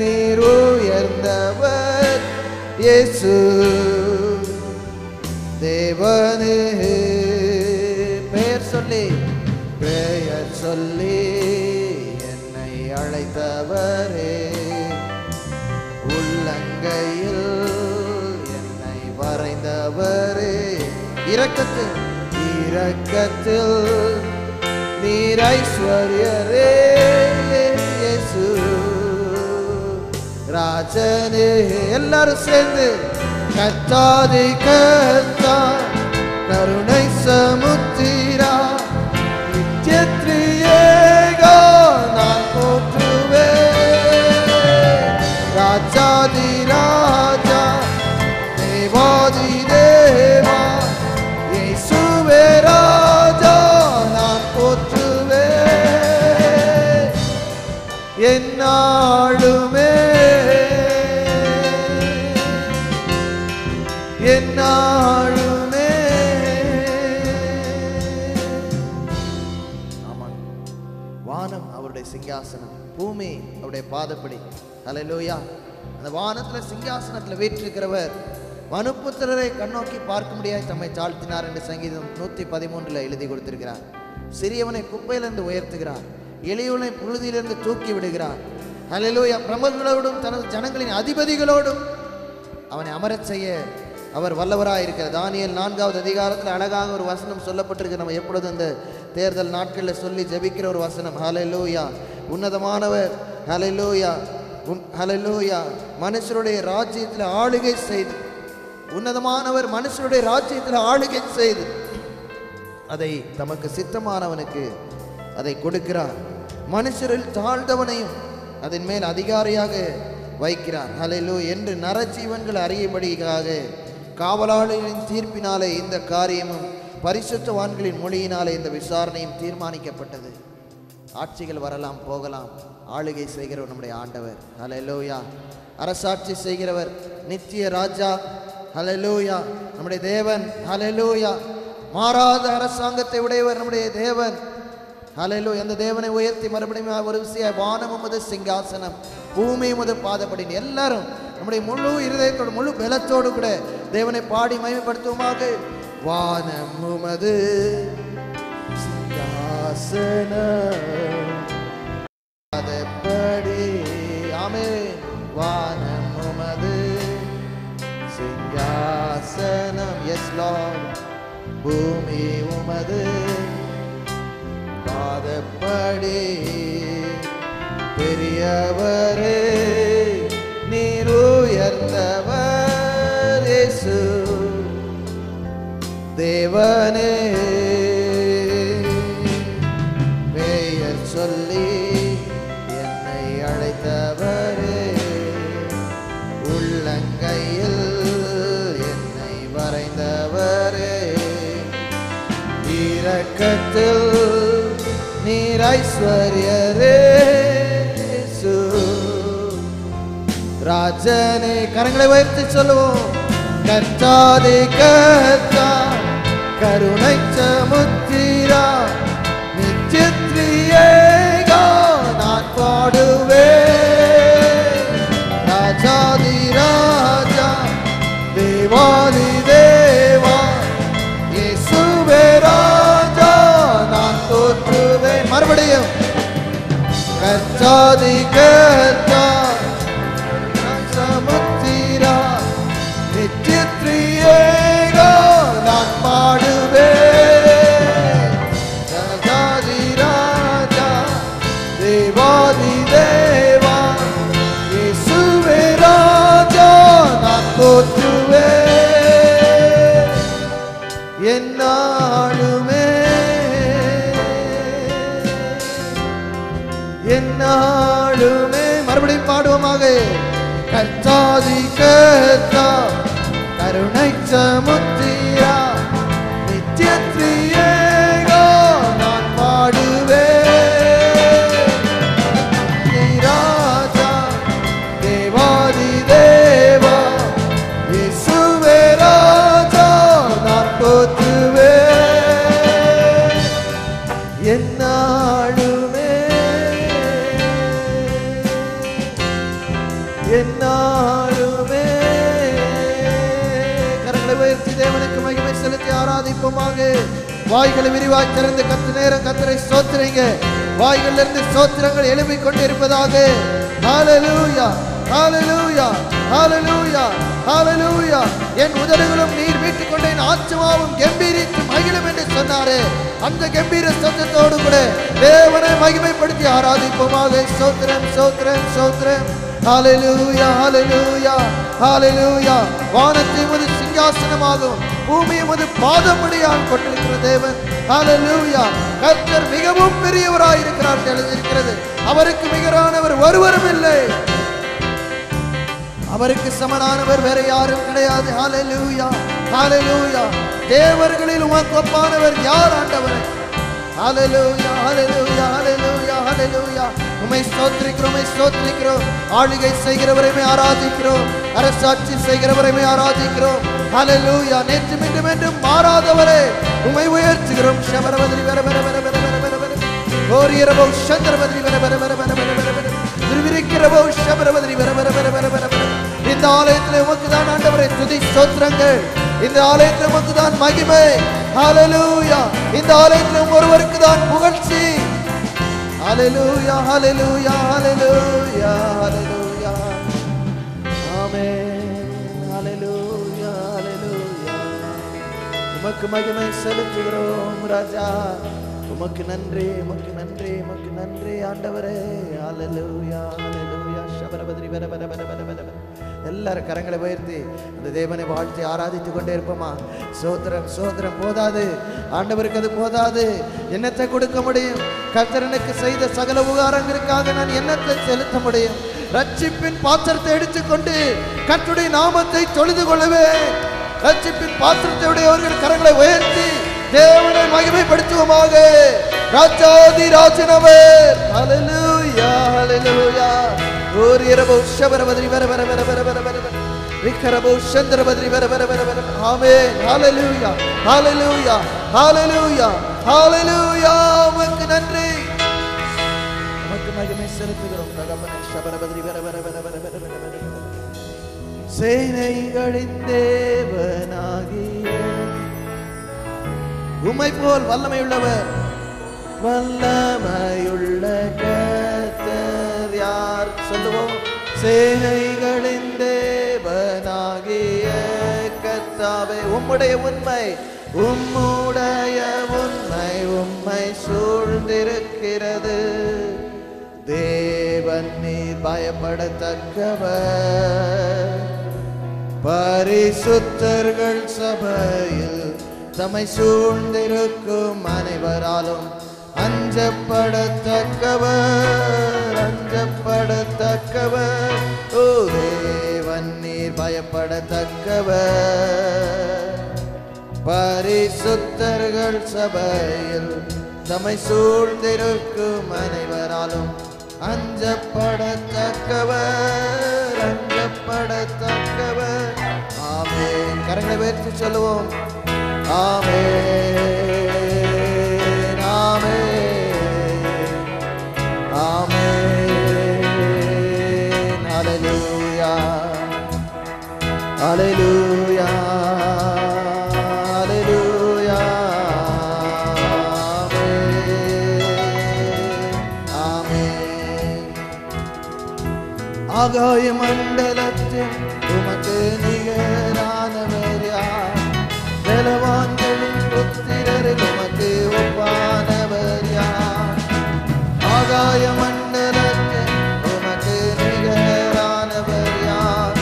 நீர் உயர்ந்தவர், இயேசு தேவனே. பெயர் சொல்லி பெயர் சொல்லி என்னை அழைத்தவரே, உள்ளங்கையில் என்னை வரைந்தவரே. இரக்கத்தில் இரக்கத்தில் நீர் ஐஸ்வர்யரே, இயேசு ராஜனே. எல்லாரும் சேர்ந்து கத்தாதி கத்தா கருணை சமுத்திரா நித்யத்ரியேகா நான் போற்றுவேன். ராஜாதி ராஜா தேவாதி தேவா இயேசுவே ராஜா நான் போற்றுவேன். என்னாலுமே என்னாலுமே. ஆமாம். வானம் அவருடைய சிங்காசனம், பூமி அவருடைய பாதப்படி. ஹல்லேலூயா. அந்த வானத்துல சிங்காசனத்துல வீற்றிருக்கிறவர் மனுபுத்திரரை கண்ணோக்கி பார்க்க முடியாது தம்மை தாழ்த்தினார் என்று சங்கீதம் 113 எழுதி கொடுத்திருக்கிறார். சிறியவனை குப்பையிலிருந்து உயர்த்துகிறார், எளியவனை புழுதியிலிருந்து தூக்கி விடுகிறார். ஹல்லேலூயா. பிரபுக்களோடும் தனது ஜனங்களின் அதிபதிகளோடும் அவனை அமரச் செய்ய அவர் வல்லவராக இருக்கிறார். தானியேல் 4வது அதிகாரத்தில் அழகாக ஒரு வசனம் சொல்லப்பட்டிருக்கு. நம்ம எப்பொழுதும் இந்த தேர்தல் நாட்களில் சொல்லி ஜெபிக்கிற ஒரு வசனம். ஹல்லேலூயா. உன்னதமானவர் ஹல்லேலூயா ஹல்லேலூயா மனுஷருடைய ராஜ்யத்தில் ஆளுகை செய்து, உன்னதமானவர் மனுஷருடைய ராஜ்யத்தில் ஆளுகை செய்து அதை தமக்கு சித்தமானவனுக்கு அதை கொடுக்கிறார். மனுஷரில் தாழ்ந்தவனையும் அதன் மேல் அதிகாரியாக வைக்கிறார். ஹல்லேலூயா. என்று நரஜீவன்கள் அறியும்படியாக காவலாளர்களின் தீர்ப்பினாலே இந்த காரியமும் பரிசுத்தவான்களின் மொழியினாலே இந்த விசாரணையும் தீர்மானிக்கப்பட்டது. ஆட்சிகள் வரலாம் போகலாம், ஆளுகை செய்கிறவர் நம்முடைய ஆண்டவர். ஹல்லேலூயா. அரசாட்சி செய்கிறவர் நித்திய ராஜா. ஹல்லேலூயா. நம்முடைய தேவன். ஹல்லேலூயா. மாறாத அரசாங்கத்தை உடையவர் நம்முடைய தேவன். ஹல்லேலூயா. அந்த தேவனை உயர்த்தி மறுபடியும் ஒரு விஷயம், வானம் உமது சிங்காசனம், பூமி உமது பாதப்படி. எல்லாரும் நம்முடைய முழு இருதயத்தோடு முழு பலத்தோடு கூட தேவனை பாடி மகிமைப்படுத்துவோமாக. வானம் உமது சிங்காசனம் பாதப்படி. ஆமென். வானம் உமது சிங்காசனம். Yes lord. பூமி உமது பாதப்படி. பெரியவரே நீர் உயர்ந்தவர், இயேசு தேவனே. பெயர் சொல்லி என்னை அழைத்தவரே, உள்ளங்கையில் என்னை வரைந்தவரே. இரக்கத்தில் நீர் ஐஸ்வர்யரே, இயேசு ராஜனே. கரங்களை உயர்த்தி சொல்லுவோம். கர்த்தாதி கர்த்தா கருணை சமுத்திரா நித்யத்ரியேகா நான் பாடுவேன். ராஜாதி ராஜா தேவாதி தேவா இயேசுவே ராஜா நான் போற்றுவேன். மறுபடியும் கர்த்தாதி கர்த்தா சமுத்திரா நித்யத்ரியேகா நான் பாடுவேன். ராஜாதி ராஜா பாடுவோமாக. கர்த்தாதி கர்த்தா கருணை சமுத்திரா நித்திய திரியேகா நான் பாடுவேன். நீ ராஜா தேவாதி தேவா இயேசுவே ராஜா நான் போற்றுவேன். என்னாலுமே என்னாலுமே கரங்களை உயர்த்தி தேவனுக்கு மகிமை செலுத்தி ஆராதிப்போமாக. வாய்களை விரிவாய் திறந்து கத்து நேரம் கத்தரை ஸ்தோத்திரிங்க. வாய்களில் இருந்து ஸ்தோத்திரங்கள் எழுப்பிக் கொண்டு இருப்பதாக. ஹல்லேலூயா ஹல்லேலூயா ஹல்லேலூயா ஹல்லேலூயா. என் உதடுகளும் நீர் மீட்டுக் கொண்டு என் ஆத்துமாவும் கம்பீரித்து மகிழும் என்று சொன்னாரே, அந்த கம்பீர சத்தத்தோடு கூட தேவனை மகிமைப்படுத்தி ஆராதிப்போமாக. ஸ்தோத்திரம் ஸ்தோத்திரம் ஸ்தோத்திரம். ஹல்லேலூயா ஹல்லேலூயா ஹல்லேலூயா. வானத்தை உமது சிங்காசனமாகும், பூமியை உமது பாதமடியால் கொண்டிருக்கிற தேவன். ஹல்லேலூயா. கர்த்தர் மிகவும் பெரியவராய் இருக்கிறார் எழுதியிருக்கிறது. அவருக்கு நிகரானவர் ஒருவரும் இல்லை, அவருக்கு சமனானவர் வேற யாரும் கிடையாது. ஹல்லேலூயா ஹல்லேலூயா. தேவர்களில் உமக்கு ஒப்பானவர் யார் ஆண்டவரே? ஹல்லேலூயா ஹல்லேலூயா ஹல்லேலூயா ஹல்லேலூயா. உம்மை ஸ்தோத்திரிக்கிறோம் உம்மை ஸ்தோத்திரிக்கிறோம். ஆளுகை செய்கிறவரையுமே ஆராதிக்கிறோம், அரசாட்சி செய்கிறவரையுமே ஆராதிக்கிறோம். ஹல்லேலூயா. நேற்று மீண்டும் என்றும் மாறாதவரே உம்மை உயர்த்துகிறோம். ஷபரபத்ரி வர வர வர வர வர வர வர ஓரியரபோ சந்திரபத்ரி வர வர வர வர வர வர திருவிரிக்கிறபோ ஷபரபத்ரி வர வர வர வர வர வர. இந்த ஆலயத்தில் உமக்கு தான் ஆண்டவரே துதி ஸ்தோத்திரங்கள். இந்த ஆலயத்தில் உமக்கு தான் மகிமை. ஹல்லேலூயா. இந்த ஆலயத்தில் ஒருவருக்கு தான் புகழ்ச்சி. ஹல்லேலூயா ஹல்லேலூயா ஹல்லேலூயா ஹல்லேலூயா. ஆமென். ஹல்லேலூயா ஹல்லேலூயா. உமக்கு மகிமை செலுத்துகிறோம் ராஜா. உமக்கு நன்றி உமக்கு நன்றி உமக்கு நன்றி ஆண்டவரே. ஹல்லேலூயா ஹல்லேலூயா. ஷபரபத்ரி வர வர வர வர வர. எல்லாரும் கரங்களை உயர்த்தி அந்த தேவனை வாழ்த்தி ஆராதித்து கொண்டே இருப்போமா. சோத்திரம் சோத்திரம் போதாது ஆண்டவருக்கு, அது போதாது. என்னத்தை கொடுக்க முடியும்? கர்த்தரனுக்கு செய்த சகல உபகாரங்களுக்காக நான் என்னத்தை செலுத்த முடியும்? ரட்சிப்பின் பாத்திரத்தை எடுத்துக்கொண்டு கர்த்தருடைய நாமத்தை தொழுது கொள்ளுவேன். ரட்சிப்பின் பாத்திரத்தை உடையவர்கள் கரங்களை உயர்த்தி தேவனை மகிமைப்படுத்துவோமாக. ராஜாதி ராஜனவர். ஹல்லேலூயா ஹல்லேலூயா. ஓரியரபோ ஷபரபத்ரி வர வர வர வர வர வர வர விக்கரபோ சந்திரபத்ரி வர வர வர வர. ஆமென். ஹல்லேலூயா ஹல்லேலூயா ஹல்லேலூயா ஹல்லேலூயா. உமக்கு நன்றி உமக்கு மகிமை செலுத்துகிறோம் தகப்பனே. ஷபரபத்ரி வர வர வர வர வர வர வர. சேனைகளின் தேவனாகிய உம்மை போல் வல்லமையுள்ளவர், வல்லமையுள்ள கர்த்தர் யார்? சொல்லுவோம். சேனைகளின் தேவனாகிய கர்த்தாவே, உம்முடைய உண்மை உம்முடைய உண்மை உம்மை சூழ்ந்திருக்கிறது. தேவன் நீர் பயப்படத்தக்கவர், பரிசுத்தர்கள் சபையில் தம்மை சூழ்ந்திருக்கும் அனைவராலும் அஞ்சப்படத்தக்கவர் அஞ்சப்படத்தக்கவர். ஓ தேவன் நீர் பயப்படத்தக்கவர், பரிசுத்தர்கள் சபையில் தம்மை சூழ்ந்திருக்கும் அனைவராலும் அஞ்சப்படத்தக்கவர் அஞ்சப்படத்தக்கவர். ஆமென். கரங்களை உயர்த்தி சொல்லுவோம். ஆமென் ஆமென் ஆமென். ஹல்லேலூயா ஹல்லேலூயா ஹல்லேலூயா. ஆமென் ஆமென். ஆகாய மண்டலத்தில் உமக்கு நிகரானவர் யார்? பலவான்களின் புத்திரரில் உமக்கு ஒப்பானவர் யார்? ஆகாய மண்டலத்தில் உமக்கு நிகரானவர் யார்?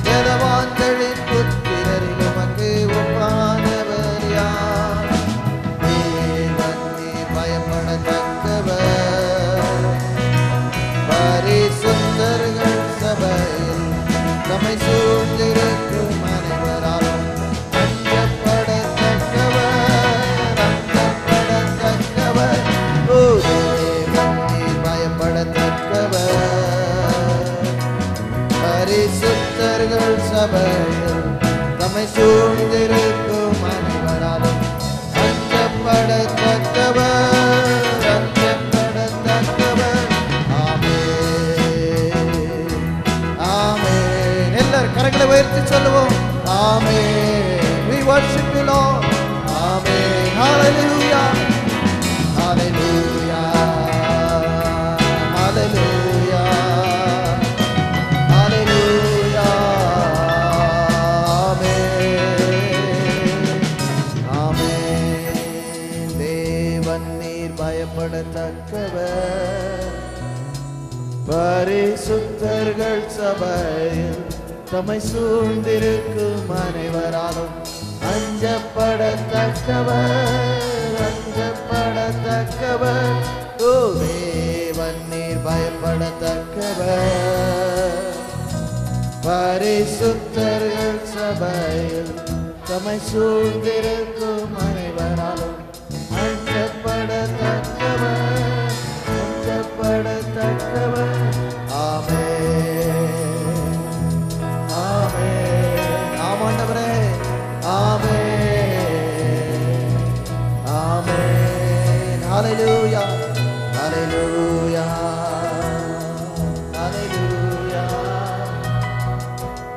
பலவான்களின் புத்திரரில் உமக்கு ஒப்பானவர் யார்? தேவன் நீர் பயப்படத்தக்கவர், பரிசுத்தர்கள் பரிசுத்தர்கள் சபையில் தம்மை சூழ்ந்திருக்கும் அனைவராலும் அஞ்சப்படத்தக்கவர், அஞ்சப்படத்தக்கவர். ஆமென், ஆமென். எல்லாரும் கரங்களை உயர்த்தி சொல்லுவோம். ஆமென். We worship you, Lord. Amen. Hallelujah. Hallelujah. Hallelujah. Hallelujah. Amen. Amen. தேவன் நீர் பயப்படத்தக்கவர், பரிசுத்தர்கள் சபையில் தம்மை சூழ்ந்திருக்கும் அனைவராலும் அஞ்சப்படத்தக்கவர், அஞ்சப்படத்தக்கவர். ஓ தேவன் நீர் பயப்படத்தக்கவர், பரிசுத்தர்கள் சபையில் தம்மை சூழ்ந்திருக்கும் அனைவராலும் அஞ்சப்படத்தக்கவர், அஞ்சப்படத்தக்கவர். ஆமென், ஆமென். ஆமாண்டவரே. ஆமென், ஆமென். ஹல்லேலூயா, ஹல்லேலூயா, ஹல்லேலூயா,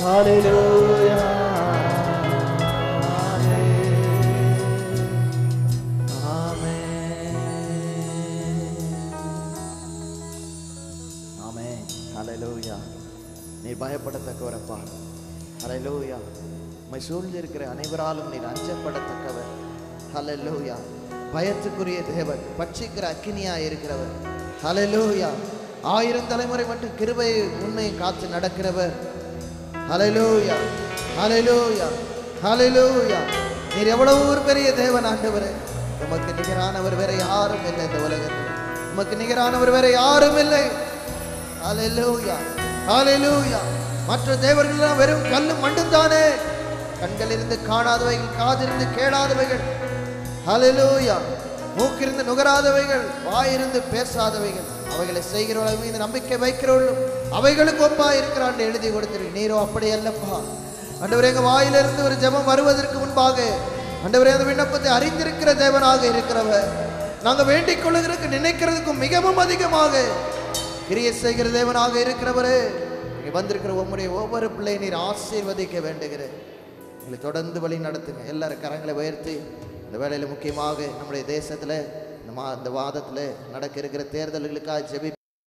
ஹல்லேலூயா. ஆமென், ஆமென். ஹல்லேலூயா. நீர் பயப்படத்தக்கவரப்பா. ஹல்லேலூயா. உம்மை சூழ்ந்திருக்கிற அனைவராலும் நீர் அஞ்சப்படத்தக்கவர். ஹல்லேலூயா. பயத்துக்குரிய தேவன், பட்சிக்கிற அக்கினியாய் இருக்கிறவர். ஹல்லேலூயா. 1000 தலைமுறை மட்டும் கிருபையை உண்மையை காத்து நடக்கிறவர். ஹல்லேலூயா, ஹல்லேலூயா, ஹல்லேலூயா. நீர் எவ்வளவு ஒரு பெரிய தேவன் ஆண்டவரே. உமக்கு நிகரானவர் வேற யாரும் இல்லை இந்த உலகத்தில். உமக்கு நிகரானவர் வேற யாரும் இல்லை. ஹல்லேலூயா, ஹல்லேலூயா. மற்ற தேவர்கள் வெறும் கல்லும் மண்ணும் தானே. கண்களிலிருந்து காணாதவைகள், காதிலிருந்து கேளாதவைகள். ஹல்லேலூயா. மூக்கிருந்து நுகராதவைகள், வாயிருந்து பேசாதவைகள். அவைகளை செய்கிறவர்கள் மீது நம்பிக்கை வைக்கிறவர்களும் அவைகளுக்கு ஒப்பா இருக்கிறான் எழுதி கொடுத்திருக்கு. நீரோ அப்படி அல்லப்பா. ஆண்டவரே, எங்க வாயிலிருந்து ஒரு ஜெபம் வருவதற்கு முன்பாக ஆண்டவரே அந்த விண்ணப்பத்தை அறிந்திருக்கிற தேவனாக இருக்கிறவர். நாங்கள் வேண்டிக் கொள்ளுகிறதுக்கு நினைக்கிறதுக்கும் மிகவும் அதிகமாக கிரியை செய்கிற தேவனாக இருக்கிறவரே, இங்கே வந்திருக்கிற உம்முடைய ஒவ்வொரு பிள்ளை நீர் ஆசீர்வதிக்க வேண்டுகிறேன். எங்களை தொடர்ந்து வழி நடத்துங்க. எல்லாரும் கரங்களை உயர்த்தி இந்த வேளையில் முக்கியமாக நம்முடைய தேசத்தில் இந்த வாதத்தில் நடக்க இருக்கிற தேர்தல்களுக்காக ஜெபி